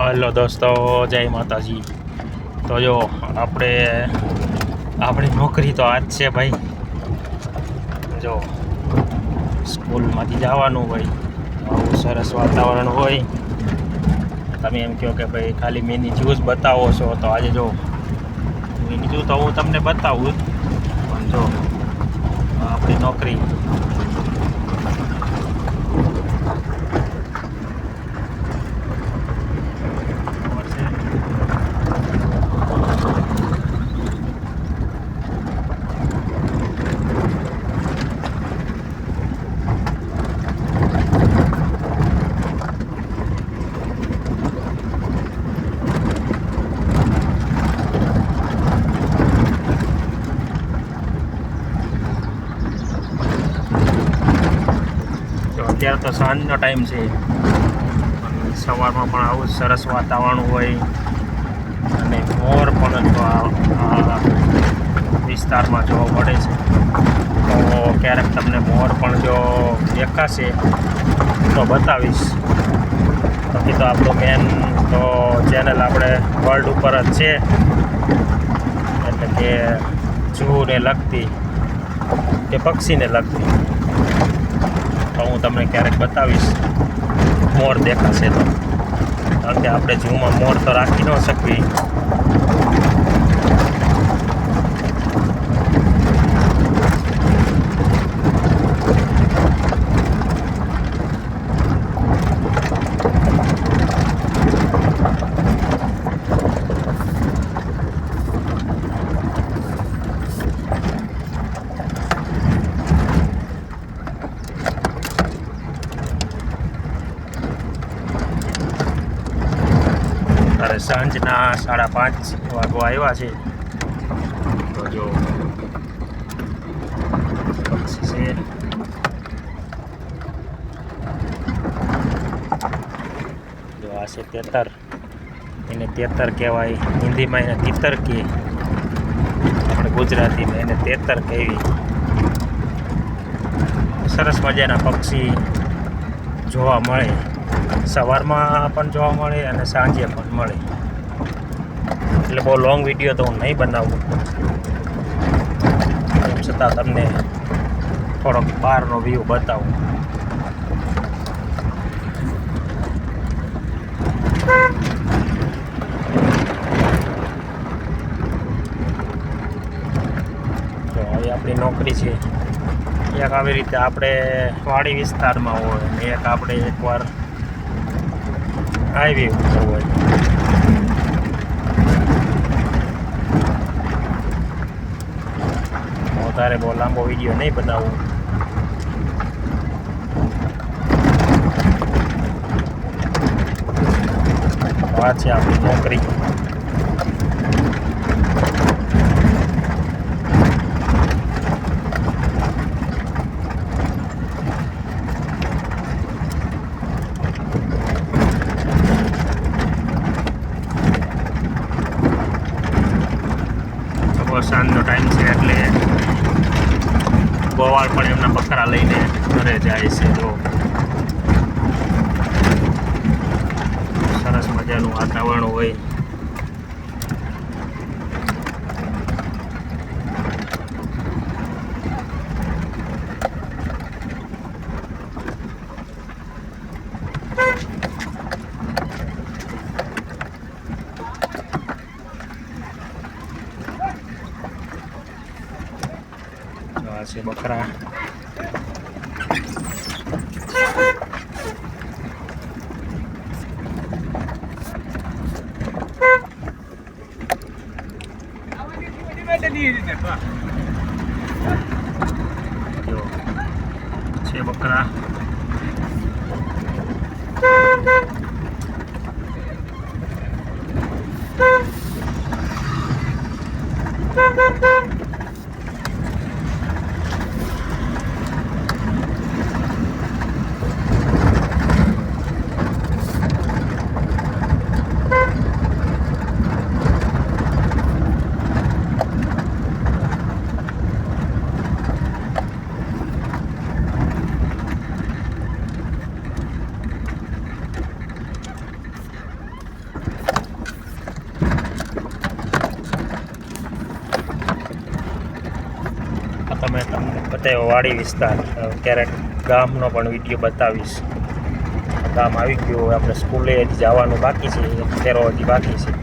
Hello દોસ્તો, જય માતાજી. તો જો આપણી નોકરી તો આજ છે ભાઈ. જો સ્કૂલમાંથી જવાનું હોય, આવું સરસ વાતાવરણ હોય. તમે એમ કહો કે ભાઈ ખાલી મિની જ્યુસ બતાવો છો, તો આજે જો મિની જ્યુસ તો હું તમને બતાવું, પણ જો આપણી નોકરી અત્યારે તો સાંજનો ટાઈમ છે, સવારમાં પણ આવું સરસ વાતાવરણ હોય અને મોર પણ જો આ વિસ્તારમાં જોવા મળે છે. તો ક્યારેક તમને મોર પણ જો દેખાશે તો બતાવીશ. બાકી તો આપણું મેન તો ચેનલ આપણે વર્લ્ડ ઉપર જ છે, એટલે કે જૂને લગતી કે પક્ષીને લગતી. તો હું તમને ક્યારેક બતાવીશ મોર દેખાશે તો, કારણ કે આપણે ઝૂમાં મોર તો રાખી ન શકીએ. સાંજના 5:30 વાગવા આવ્યા છે. તો જો પક્ષી છે, જો આ છે તેતર. એને તેતર કહેવાય, હિન્દીમાં એને તિતર કહે, આપણે ગુજરાતીમાં એને તેતર કહેવી. સરસ મજાના પક્ષી જોવા મળે, સવારમાં પણ જોવા મળે અને સાંજે પણ મળે. એટલે બહુ લોંગ વિડીયો તો હું નહીં બનાવું, એમ છતાં તમને થોડોક બહારનો વ્યૂ બતાવું. તો હવે આપણી નોકરી છે, એક આવી રીતે આપણે વાડી વિસ્તારમાં હોય અને એક આપણે એકવાર હાઈવે ઉપર હોય. વધારે બહુ લાંબો વિડીયો નહીં બનાવું. આ છે આપણી નોકરી. સાંજનો ટાઈમ છે એટલે ગોવાળ પણ એમના બકરા લઈને ઘરે જાય છે. જો સરસ મજાનું વાતાવરણ હોય. આ છે બકરા. જો છે બકરા. બતાવ્યો વાડી વિસ્તાર, ક્યારેક ગામનો પણ વિડીયો બતાવીશ. ગામ આવી ગયું, હવે આપણે સ્કૂલે હજી જવાનું બાકી છે, ફેરો હજી બાકી છે.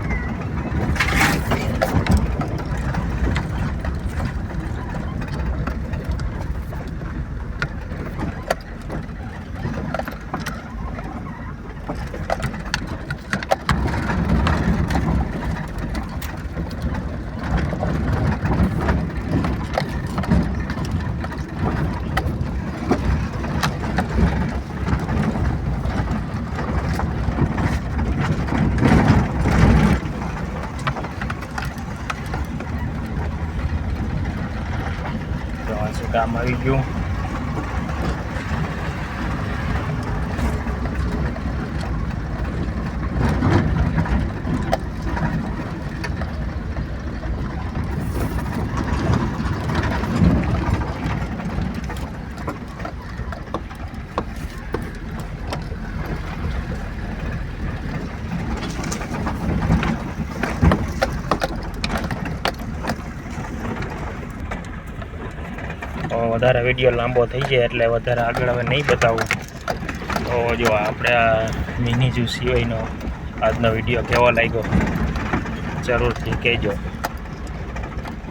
ગામ આવી ગયું. વધારે વિડીયો લાંબો થઈ જાય એટલે વધારે આગળ હવે નહીં બતાવું. તો જો આપણે આ મિની ઝૂ સિવાયનો આજનો વિડીયો કેવો લાગ્યો જરૂરથી કહેજો.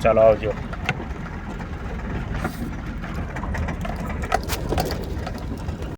ચાલો આવજો.